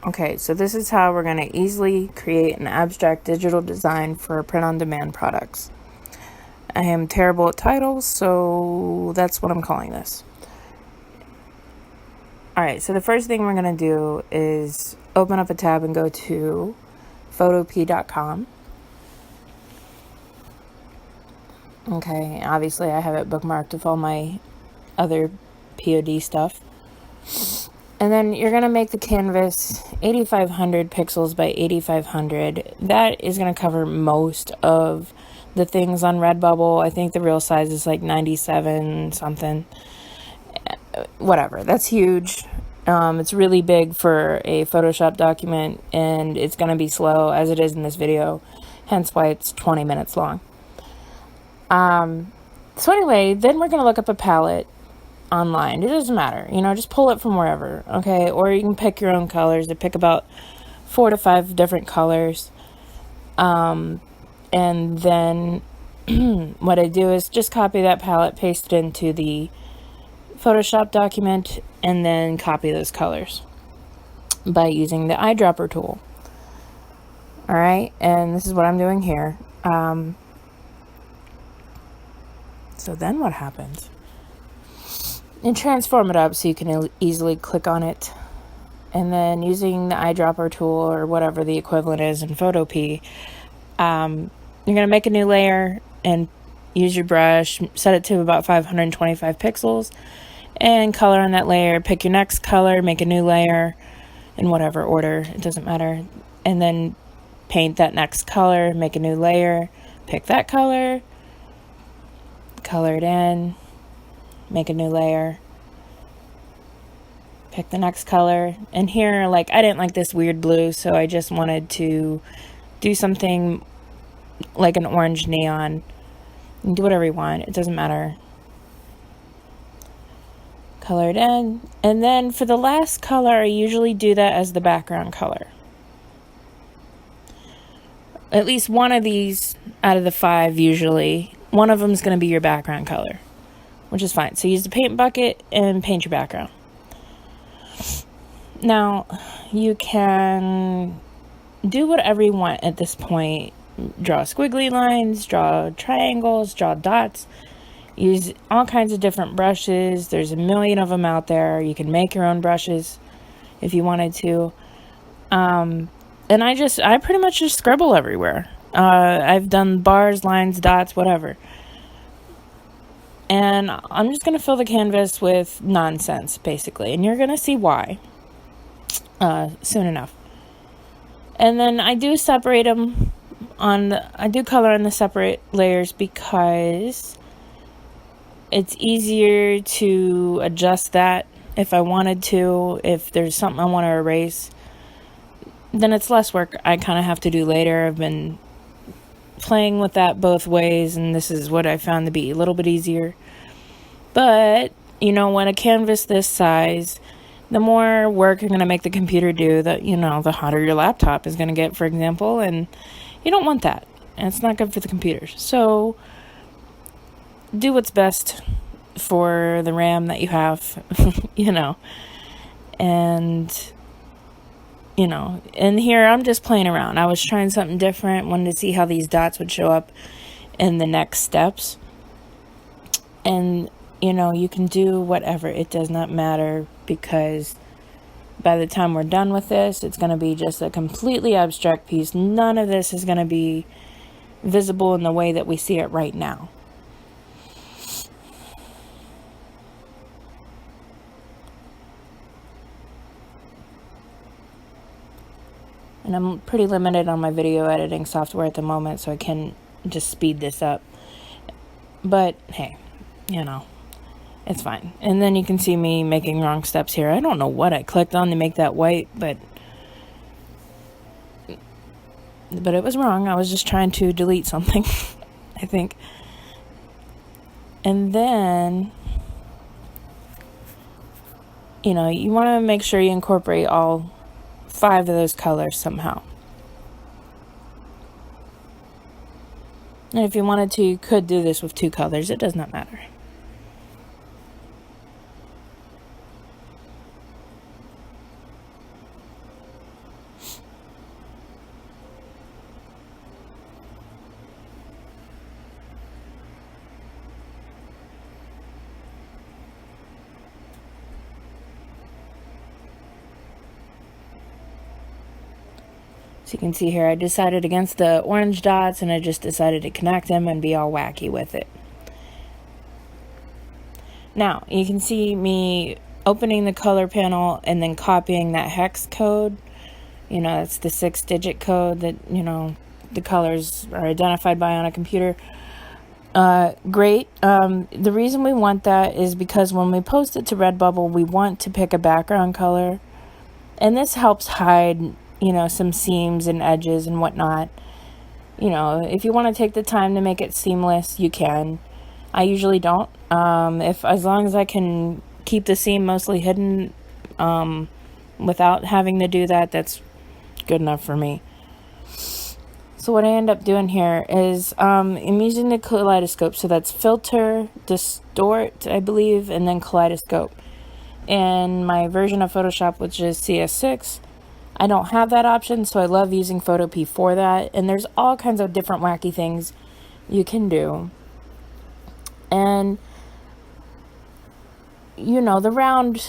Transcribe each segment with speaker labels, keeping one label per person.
Speaker 1: Okay, so this is how we're going to easily create an abstract digital design for print-on-demand products. I am terrible at titles, so that's what I'm calling this. Alright, so the first thing we're going to do is open up a tab and go to Photopea.com. Okay, obviously I have it bookmarked with all my other POD stuff. And then you're going to make the canvas 8500 pixels by 8500. That is going to cover most of the things on Redbubble. I think the real size is like 97 something. Whatever. That's huge. It's really big for a Photoshop document, and it's going to be slow as it is in this video. Hence why it's 20 minutes long. So anyway, then we're going to look up a palette online. It doesn't matter, just pull it from wherever, okay? Or you can pick your own colors. I pick about 4 to 5 different colors. And then what I do is just copy that palette, paste it into the Photoshop document, and then copy those colors by using the eyedropper tool. All right, and this is what I'm doing here. So then what happens? And transform it up so you can easily click on it. And then using the eyedropper tool or whatever the equivalent is in Photopea, you're going to make a new layer and use your brush, set it to about 525 pixels, and color on that layer. Pick your next color, make a new layer in whatever order, it doesn't matter. And then paint that next color, make a new layer, pick that color, color it in, make a new layer, pick the next color. And here, I didn't like this weird blue, so I just wanted to do something like an orange neon. You can do whatever you want, it doesn't matter. Color it in. And then for the last color, I usually do that as the background color. At least one of these out of the 5 usually, one of them is going to be your background color, which is fine. So use the paint bucket and paint your background. Now, you can do whatever you want at this point. Draw squiggly lines, draw triangles, draw dots. Use all kinds of different brushes. There's a million of them out there. You can make your own brushes if you wanted to. And I pretty much just scribble everywhere. I've done bars, lines, dots, whatever. And I'm just going to fill the canvas with nonsense, basically. And you're going to see why soon enough. And then I do separate them I do color on the separate layers because it's easier to adjust that if I wanted to. If there's something I want to erase, then it's less work I kind of have to do later. I've been playing with that both ways, and this is what I found to be a little bit easier. But, when a canvas this size, the more work you're going to make the computer do, the hotter your laptop is going to get, for example, and you don't want that. And it's not good for the computers. So do what's best for the RAM that you have, and and here I'm just playing around. I was trying something different, wanted to see how these dots would show up in the next steps. And you can do whatever, it does not matter, because by the time we're done with this, it's going to be just a completely abstract piece. None of this is going to be visible in the way that we see it right now. And I'm pretty limited on my video editing software at the moment, so I can just speed this up. But hey, it's fine. And then you can see me making wrong steps here. I don't know what I clicked on to make that white, but it was wrong. I was just trying to delete something, I think. And then, you want to make sure you incorporate all 5 of those colors somehow. And if you wanted to, you could do this with 2 colors. It does not matter. So you can see here, I decided against the orange dots, and I just decided to connect them and be all wacky with it. Now, you can see me opening the color panel and then copying that hex code. You know, it's the 6-digit code that, you know, the colors are identified by on a computer. Great. The reason we want that is because when we post it to Redbubble, we want to pick a background color. And this helps hide, you know, some seams and edges and whatnot. You know, if you want to take the time to make it seamless, you can. I usually don't. As long as I can keep the seam mostly hidden, without having to do that, that's good enough for me. So what I end up doing here is, I'm using the kaleidoscope. So that's filter, distort, I believe, and then kaleidoscope. In my version of Photoshop, which is CS6, I don't have that option, so I love using Photopea for that. And there's all kinds of different wacky things you can do. And, you know, the round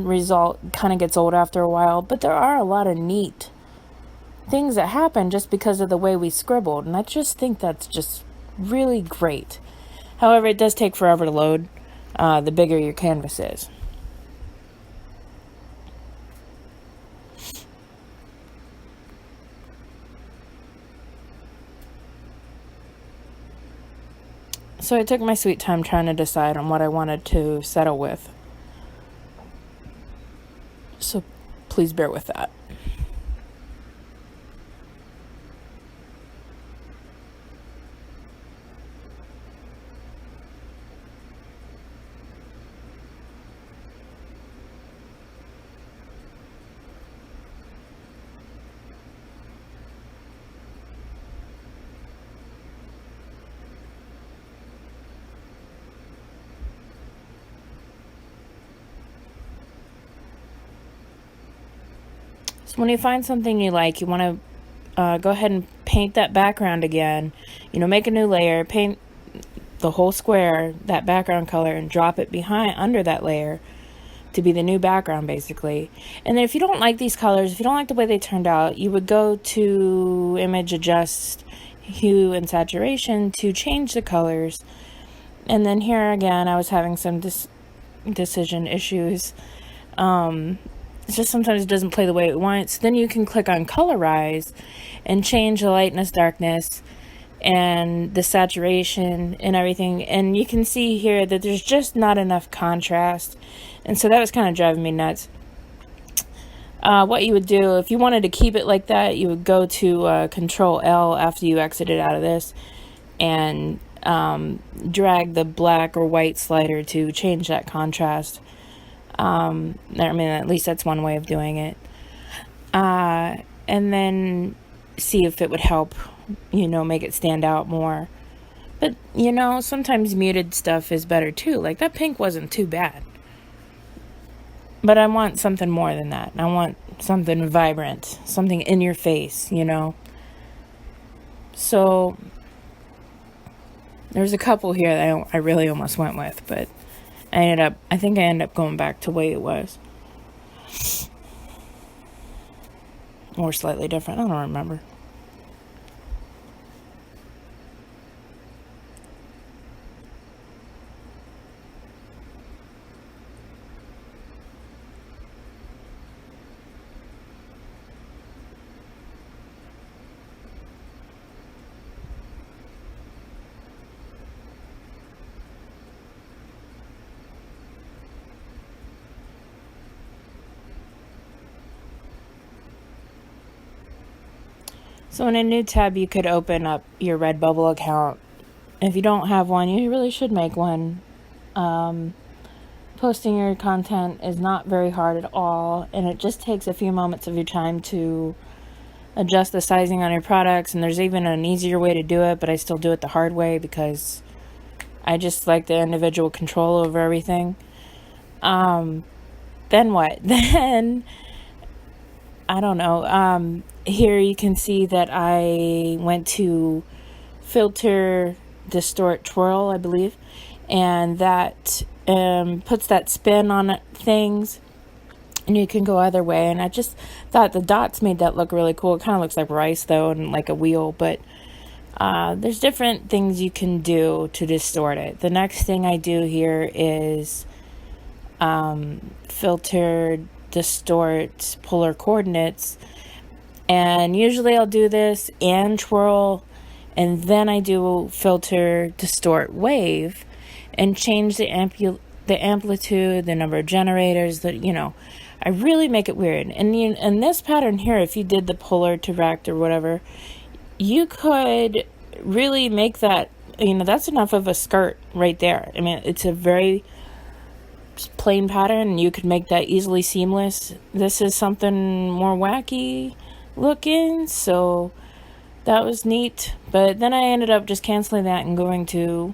Speaker 1: result kind of gets old after a while, but there are a lot of neat things that happen just because of the way we scribbled, and I just think that's just really great. However, it does take forever to load, the bigger your canvas is. So I took my sweet time trying to decide on what I wanted to settle with. So please bear with that. So when you find something you like, you want to go ahead and paint that background again. You know, make a new layer, paint the whole square, that background color, and drop it under that layer to be the new background, basically. And then if you don't like these colors, if you don't like the way they turned out, you would go to Image, Adjust, Hue, and Saturation to change the colors. And then here again, I was having some decision issues. It's just sometimes it doesn't play the way it wants. Then you can click on Colorize and change the lightness, darkness, and the saturation and everything. And you can see here that there's just not enough contrast. And so that was kind of driving me nuts. What you would do, if you wanted to keep it like that, you would go to Ctrl L after you exited out of this and drag the black or white slider to change that contrast. I mean, at least that's one way of doing it. And then see if it would help, you know, make it stand out more. But, you know, sometimes muted stuff is better too. Like, that pink wasn't too bad. But I want something more than that. I want something vibrant, something in your face, you know. So there's a couple here that I really almost went with, but I think I ended up going back to the way it was. Or slightly different, I don't remember. So in a new tab, you could open up your Redbubble account. If you don't have one, you really should make one. Posting your content is not very hard at all, and it just takes a few moments of your time to adjust the sizing on your products. And there's even an easier way to do it, but I still do it the hard way because I just like the individual control over everything. Then what? Then I don't know. Here you can see that I went to filter, distort, twirl, I believe, and that puts that spin on things. And you can go either way. And I just thought the dots made that look really cool. It kind of looks like rice, though, and like a wheel. But there's different things you can do to distort it. The next thing I do here is filter, distort polar coordinates. And usually I'll do this and twirl, and then I do filter, distort, wave, and change the amplitude, the number of generators, I really make it weird. And in this pattern here, if you did the polar direct or whatever, you could really make that, that's enough of a skirt right there. I mean, it's a very plain pattern, and you could make that easily seamless. This is something more wacky looking, so that was neat. But then I ended up just canceling that and going to,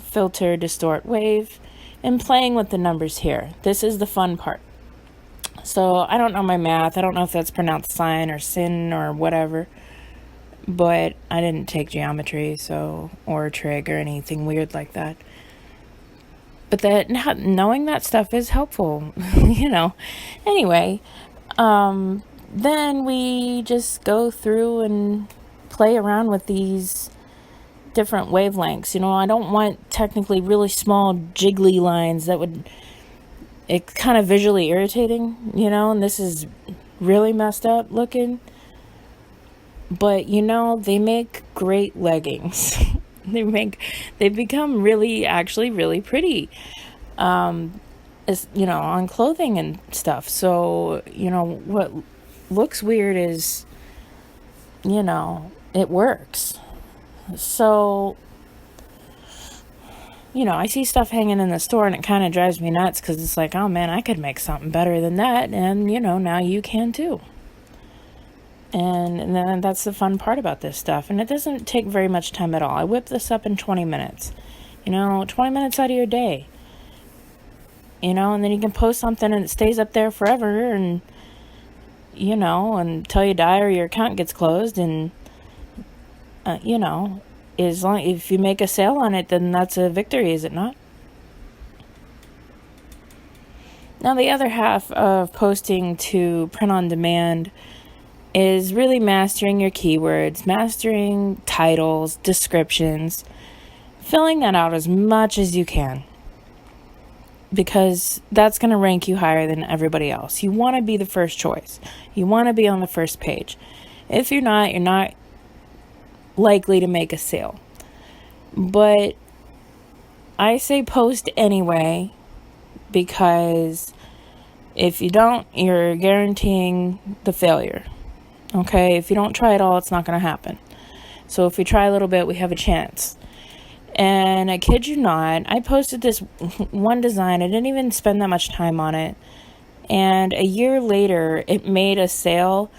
Speaker 1: filter, distort, wave, and playing with the numbers here. This is the fun part. So I don't know my math. I don't know if that's pronounced sin or sin or whatever, but I didn't take geometry, or trig or anything weird like that. But knowing that stuff is helpful, Anyway, then we just go through and play around with these different wavelengths. I don't want technically really small jiggly lines it's kind of visually irritating, and this is really messed up looking. But, they make great leggings. They become actually really pretty, on clothing and stuff. So, what looks weird is, it works. So, I see stuff hanging in the store and it kind of drives me nuts, because it's like, oh man, I could make something better than that. And, now you can too. And then that's the fun part about this stuff. And it doesn't take very much time at all. I whip this up in 20 minutes. 20 minutes out of your day. And then you can post something and it stays up there forever, and, until you die or your account gets closed. And, if you make a sale on it, then that's a victory, is it not? Now, the other half of posting to print on demand is really mastering your keywords, mastering titles, descriptions, filling that out as much as you can, because that's going to rank you higher than everybody else. You want to be the first choice. You want to be on the first page. If you're not likely to make a sale. But I say post anyway, because if you don't, you're guaranteeing the failure. Okay, if you don't try it all, it's not going to happen. So if we try a little bit, we have a chance. And I kid you not, I posted this one design. I didn't even spend that much time on it. And a year later, it made a sale.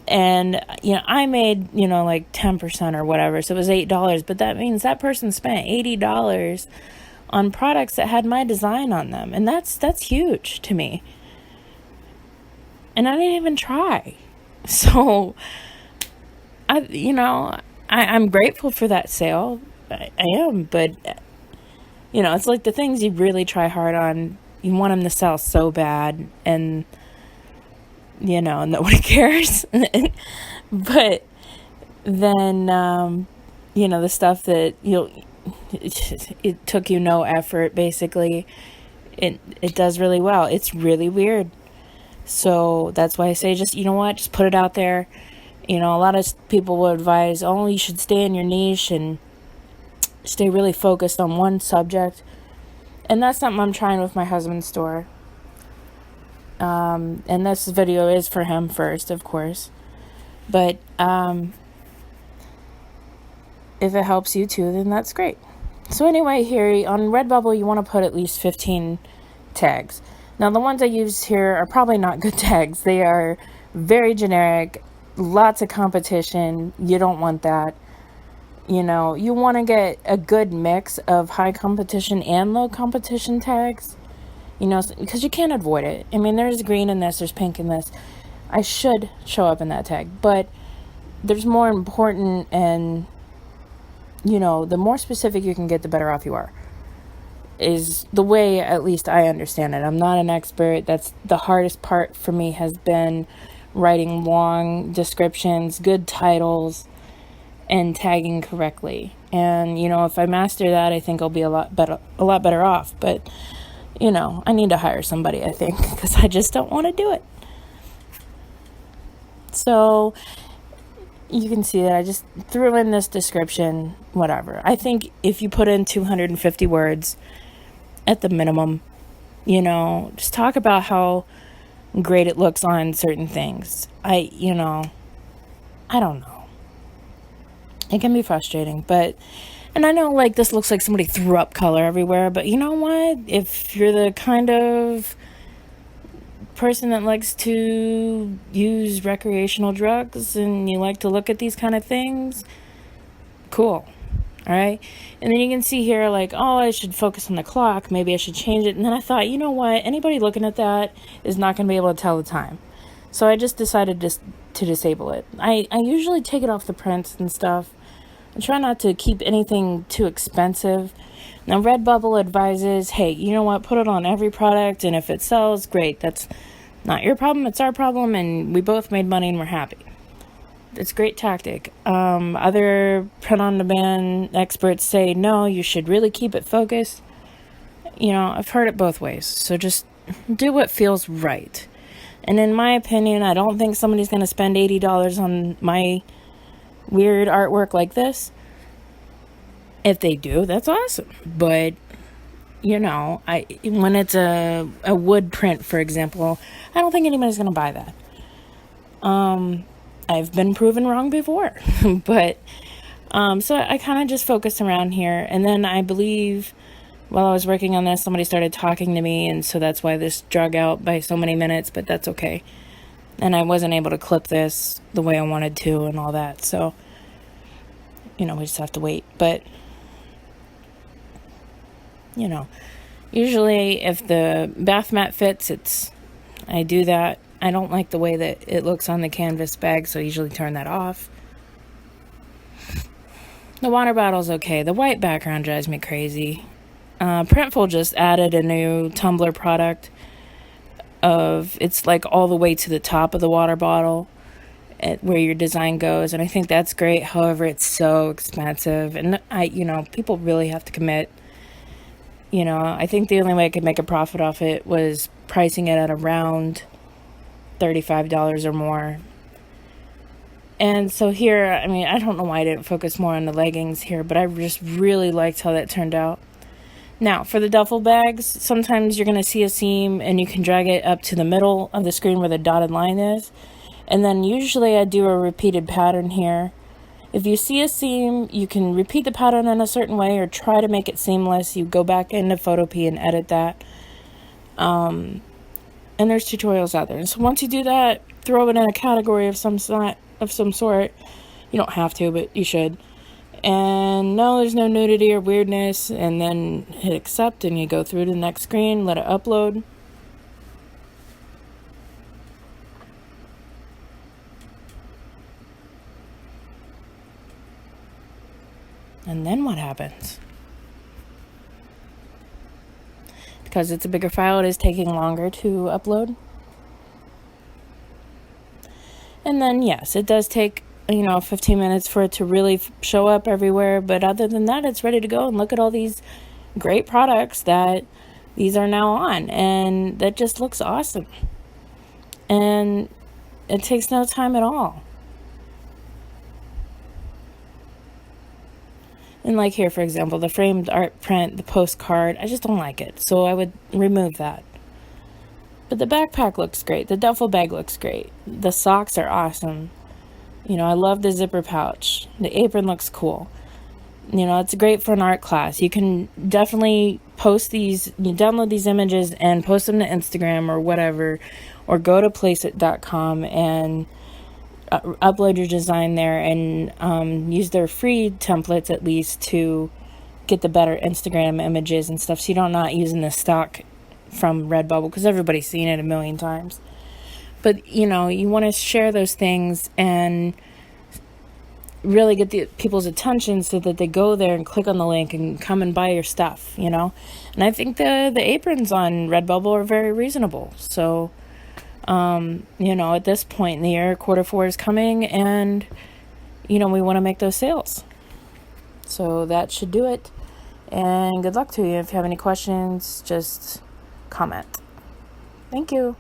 Speaker 1: And, I made, like 10% or whatever. So it was $8. But that means that person spent $80 on products that had my design on them. And that's huge to me. And I didn't even try. So, I'm grateful for that sale. I am, but, it's like the things you really try hard on, you want them to sell so bad, and, nobody cares. But then, the stuff that, it took you no effort, basically, it does really well. It's really weird. So that's why I say, just put it out there. A lot of people will advise, you should stay in your niche and stay really focused on one subject. And that's something I'm trying with my husband's store. And this video is for him first, of course. But if it helps you too, then that's great. So anyway, here on Redbubble, you want to put at least 15 tags. Now, the ones I use here are probably not good tags. They are very generic, lots of competition. You don't want that. You want to get a good mix of high competition and low competition tags, because you can't avoid it. I mean, there's green in this, there's pink in this. I should show up in that tag, but there's more important, and, the more specific you can get, the better off you are. is the way at least I understand it. I'm not an expert. That's the hardest part for me, has been writing long descriptions, good titles, and tagging correctly. And if I master that, I think I'll be a lot better off. But I need to hire somebody, I think, because I just don't want to do it. So you can see that I just threw in this description, whatever. I think if you put in 250 words at the minimum, just talk about how great it looks on certain things. I don't know. It can be frustrating, and I know, like, this looks like somebody threw up color everywhere, but you know what? If you're the kind of person that likes to use recreational drugs and you like to look at these kind of things, cool. All right. And then you can see here, like, oh, I should focus on the clock. Maybe I should change it. And then I thought, you know what? Anybody looking at that is not going to be able to tell the time. So I just decided to disable it. I usually take it off the prints and stuff. I try not to keep anything too expensive. Now, Redbubble advises, hey, you know what? Put it on every product, and if it sells, great. That's not your problem. It's our problem, and we both made money, and we're happy. It's a great tactic. Other print-on-demand experts say, no, you should really keep it focused. I've heard it both ways. So just do what feels right. And in my opinion, I don't think somebody's going to spend $80 on my weird artwork like this. If they do, that's awesome. But, when it's a wood print, for example, I don't think anybody's going to buy that. I've been proven wrong before. But, so I kind of just focused around here. And then I believe while I was working on this, somebody started talking to me. And so that's why this drug out by so many minutes, but that's okay. And I wasn't able to clip this the way I wanted to and all that. So, we just have to wait. But, usually if the bath mat fits, I do that. I don't like the way that it looks on the canvas bag, so I usually turn that off. The water bottle's okay. The white background drives me crazy. Printful just added a new tumbler product it's like all the way to the top of the water bottle where your design goes, and I think that's great. However, it's so expensive, and people really have to commit. I think the only way I could make a profit off it was pricing it at around $35 or more. And so here, I don't know why I didn't focus more on the leggings here, but I just really liked how that turned out. Now, for the duffel bags, sometimes you're going to see a seam and you can drag it up to the middle of the screen where the dotted line is. And then usually I do a repeated pattern here. If you see a seam, you can repeat the pattern in a certain way or try to make it seamless. You go back into Photopea and edit that. And there's tutorials out there. And so once you do that, throw it in a category of some sort. You don't have to, but you should. And no, there's no nudity or weirdness. And then hit accept and you go through to the next screen, let it upload. And then what happens? Because it's a bigger file, it is taking longer to upload. And then, yes, it does take, 15 minutes for it to really show up everywhere. But other than that, it's ready to go. And look at all these great products that these are now on. And that just looks awesome. And it takes no time at all. And like here, for example, the framed art print, the postcard, I just don't like it. So I would remove that. But the backpack looks great. The duffel bag looks great. The socks are awesome. I love the zipper pouch. The apron looks cool. It's great for an art class. You can definitely download these images and post them to Instagram or whatever, or go to placeit.com and upload your design there and use their free templates at least to get the better Instagram images and stuff, so you're not using the stock from Redbubble, because everybody's seen it a million times. But you want to share those things and really get the people's attention so that they go there and click on the link and come and buy your stuff, you know. And I think the aprons on Redbubble are very reasonable. So, you know, at this point in the year, Q4 is coming, and, you know, we want to make those sales. So that should do it. And good luck to you. If you have any questions, just comment. Thank you.